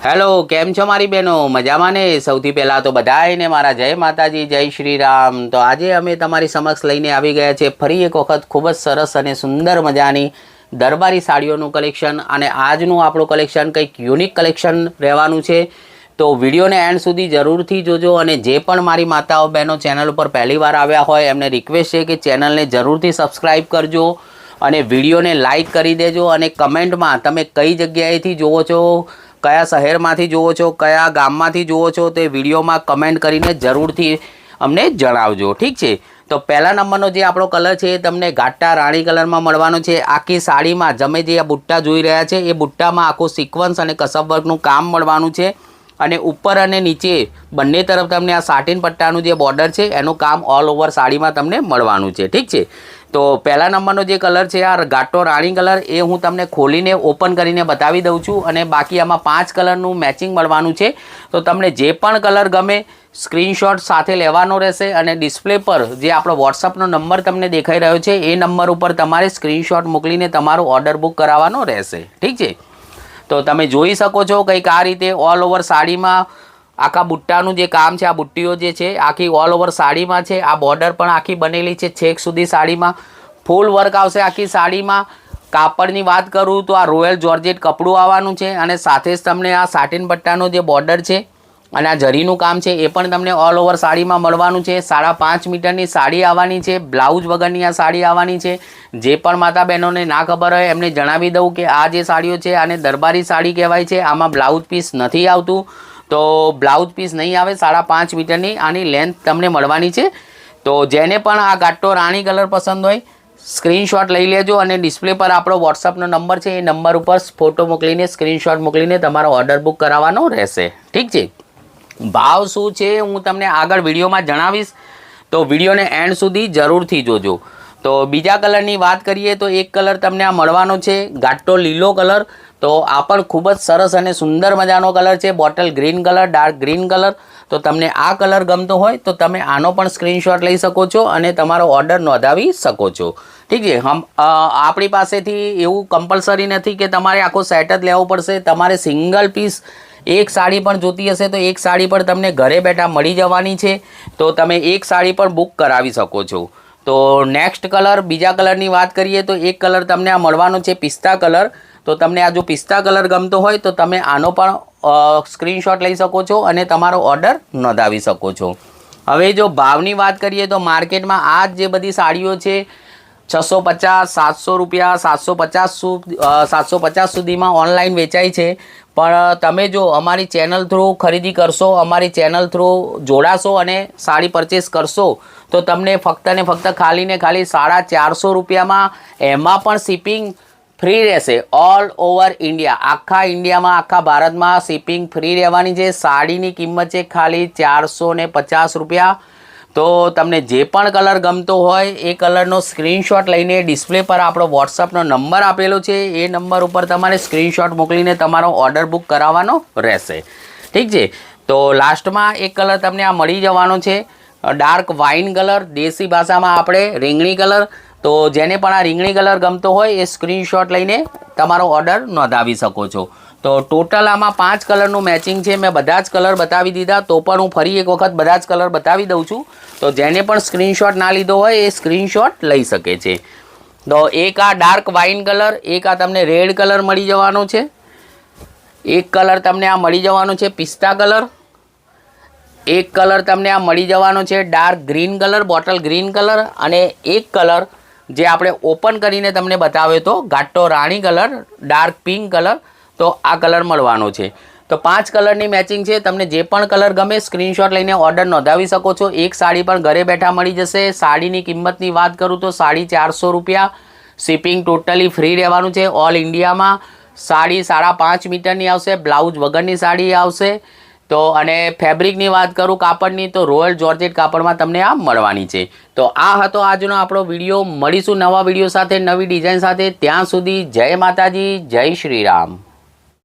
Hello, કેમ છો મારી બહેનો? મજામાં ને? સૌથી પહેલાં તો બધાયને મારા જય માતાજી, જય શ્રી રામ. તો આજે અમે તમારી સમક્ષ લઈને આવી ગયા છે ફરી એક વખત ખૂબ જ સરસ અને સુંદર મજાની દરબારી સાડીઓનું કલેક્શન. અને આજનું આપણું કલેક્શન કંઈક યુનિક કલેક્શન રહેવાનું છે. તો વિડીયોને એન્ડ સુધી જરૂરથી જોજો. અને જે પણ મારી માતાઓ બહેનો ચેનલ ઉપર પહેલીવાર આવ્યા હોય એમને રિક્વેસ્ટ છે કે ચેનલને જરૂરથી સબસ્ક્રાઈબ કરજો અને વિડીયોને લાઇક કરી દેજો. અને કમેન્ટમાં તમે કઈ જગ્યાએથી જુઓ છો, કયા શહેરમાંથી જુઓ છો, કયા ગામમાંથી જુઓ છો, તે વિડીયોમાં કમેન્ટ કરીને જરૂરથી અમને જણાવજો. ઠીક છે? તો પહેલા નંબરનો જે આપણો કલર છે એ તમને ઘાટા રાણી કલરમાં મળવાનો છે. આખી સાડીમાં તમે જે આ બુટ્ટા જોઈ રહ્યા છે એ બુટ્ટામાં આખું સિક્વન્સ અને કસબ વર્કનું કામ મળવાનું છે. અને ઉપર અને નીચે બંને તરફ તમને આ સાટીન પટ્ટાનું જે બોર્ડર છે એનું કામ ઓલ ઓવર સાડીમાં તમને મળવાનું છે. ઠીક છે? તો પહેલા નંબરનો જે કલર છે આ ઘાટો રાણી કલર, એ હું તમને ખોલીને ઓપન કરીને બતાવી દઉં છું. અને બાકી આમાં 5 કલરનું મેચિંગ મળવાનું છે. તો તમને જે પણ કલર ગમે સ્ક્રીનશોટ સાથે લેવાનો રહેશે. અને ડિસ્પ્લે પર જે આપણો વોટ્સઅપનો નંબર તમને દેખાઈ રહ્યો છે એ નંબર ઉપર તમારે સ્ક્રીનશોટ મોકલીને તમારો ઓર્ડર બુક કરાવવાનો રહેશે. ઠીક છે? તો તમે જોઈ શકો છો કંઈક આ રીતે ઓલ ઓવર સાડીમાં આખા બુટ્ટાનું જે કામ છે, આ બુટ્ટીઓ જે છે આખી ઓલ ઓવર સાડીમાં છે. આ બોર્ડર પણ આખી બનેલી છે છેક સુધી સાડીમાં. ફૂલ વર્ક આવશે આખી સાડીમાં. કાપડની વાત કરું તો આ રોયલ જોર્જેટ કપડું આવવાનું છે. અને સાથે જ તમને આ સાટીન પટ્ટાનો જે બોર્ડર છે અને આ જરીનું કામ છે એ પણ તમને ઓલ ઓવર સાડીમાં મળવાનું છે. 5.5 મીટરની સાડી આવવાની છે. બ્લાઉઝ વગરની આ સાડી આવવાની છે. જે પણ માતા બહેનોને ના ખબર હોય એમને જણાવી દઉં કે આ જે સાડીઓ છે આને દરબારી સાડી કહેવાય છે. આમાં બ્લાઉઝ પીસ નથી આવતું. તો બ્લાઉઝ પીસ નહીં આવે. 5.5 મીટરની આની લેન્થ તમને મળવાની છે. તો જેને પણ આ ઘાટો રાણી કલર પસંદ હોય સ્ક્રીનશોટ લઈ લેજો. અને ડિસ્પ્લે પર આપણો વોટ્સઅપનો નંબર છે એ નંબર ઉપર ફોટો મોકલીને સ્ક્રીનશોટ મોકલીને તમારો ઓર્ડર બુક કરાવવાનો રહેશે. ઠીક છે? ભાવ શું છે હું તમને આગળ વિડીયોમાં જણાવીશ. તો વિડીયોને એન્ડ સુધી જરૂરથી જોજો. તો બીજા કલરની વાત કરીએ તો એક કલર તમને આ મળવાનો છે ઘાટો લીલો કલર. તો આ પણ ખૂબ જ સરસ અને સુંદર મજાનો કલર છે. Bottle green colour, dark green colour. તો તમને આ કલર ગમતો હોય તો તમે આનો પણ સ્ક્રીનશોટ લઈ શકો છો અને તમારો ઓર્ડર નોંધાવી શકો છો. ઠીક છે? આપણી પાસેથી એવું કમ્પલસરી નથી કે તમારે આખો સેટ જ લેવો પડશે. તમારે સિંગલ પીસ એક સાડી પણ જોતી હશે તો એક સાડી પણ તમને ઘરે બેઠા મળી જવાની છે. તો તમે એક સાડી પણ બુક કરાવી શકો છો. તો નેક્સ્ટ કલર, બીજા કલરની વાત કરીએ તો એક કલર તમને આ મળવાનો છે પિસ્તા કલર. તો તમને આ જો પિસ્તા કલર ગમતો હોય તો તમે આનો પણ સ્ક્રીનશોટ લઈ શકો છો અને તમારો ઓર્ડર નોંધાવી શકો છો. હવે જો ભાવની વાત કરીએ તો માર્કેટમાં આ જે બધી સાડીઓ છે 650, 700 રૂપિયા, 750 સુધીમાં ઓનલાઈન વેચાય છે. પણ તમે જો અમારી ચેનલ થ્રુ ખરીદી કરશો, અમારી ચેનલ થ્રુ જોડાશો અને સાડી પરચેસ કરશો તો તમને ફક્ત ને ફક્ત ખાલી ને ખાલી 450 રૂપિયામાં, એમાં પણ શિપિંગ ફ્રી રહેશે. ઓલ ઓવર ઇન્ડિયા, આખા ઇન્ડિયામાં, આખા ભારતમાં શિપિંગ ફ્રી રહેવાની છે. સાડીની કિંમત છે ખાલી 450 રૂપિયા. તો તમને જે પણ કલર ગમતો હોય એ કલરનો સ્ક્રીનશોટ લઈને ડિસ્પ્લે પર આપણો વોટ્સઅપનો નંબર આપેલો છે એ નંબર ઉપર તમારે સ્ક્રીનશોટ મોકલીને તમારો ઓર્ડર બુક કરાવવાનો રહેશે. ઠીક છે? તો લાસ્ટમાં એક કલર તમને આ મળી જવાનો છે ડાર્ક વાઇન કલર, દેશી ભાષામાં આપણે રીંગણી કલર. તો જેને પણ આ રીંગણી કલર ગમતો હોય એ સ્ક્રીનશોટ લઈને તમારો ઓર્ડર નોંધાવી શકો છો. તો ટોટલ આમાં 5 કલરનું મેચિંગ છે. મેં બધા જ કલર બતાવી દીધા, તો પણ હું ફરી એક વખત બધા જ કલર બતાવી દઉં છું. તો જેને પણ સ્ક્રીનશોટ ના લીધો હોય એ સ્ક્રીનશોટ લઈ શકે છે. તો એક આ ડાર્ક વાઇન કલર, એક આ તમને રેડ કલર મળી જવાનો છે, એક કલર તમને આ મળી જવાનો છે પિસ્તા કલર, એક કલર તમને આ મળી જવાનો છે dark green colour, bottle green colour, અને એક કલર જે આપણે ઓપન કરીને તમને બતાવ્યો હતો ઘાટો રાણી કલર, ડાર્ક પિંક કલર. તો આ કલર મળવાનો છે. તો 5 કલરની મેચિંગ છે. તમને જે પણ કલર ગમે સ્ક્રીનશોટ લઈને ઓર્ડર નોંધાવી શકો છો. એક સાડી પણ ઘરે બેઠા મળી જશે. સાડીની કિંમતની વાત કરું તો 450 રૂપિયા. શિપિંગ ટોટલી ફ્રી રહેવાનું છે ઓલ ઇન્ડિયામાં. સાડી 5.5 મીટરની આવશે, બ્લાઉઝ વગરની સાડી આવશે. તો અને ફેબ્રિકની વાત કરું કાપડની તો રોયલ જોર્જેટ કાપડમાં તમને આ મળવાની છે. તો આ હતો આજનો આપણો વિડીયો. મળીશું નવા વિડીયો સાથે, નવી ડિઝાઇન સાથે. ત્યાં સુધી જય માતાજી, જય શ્રી રામ.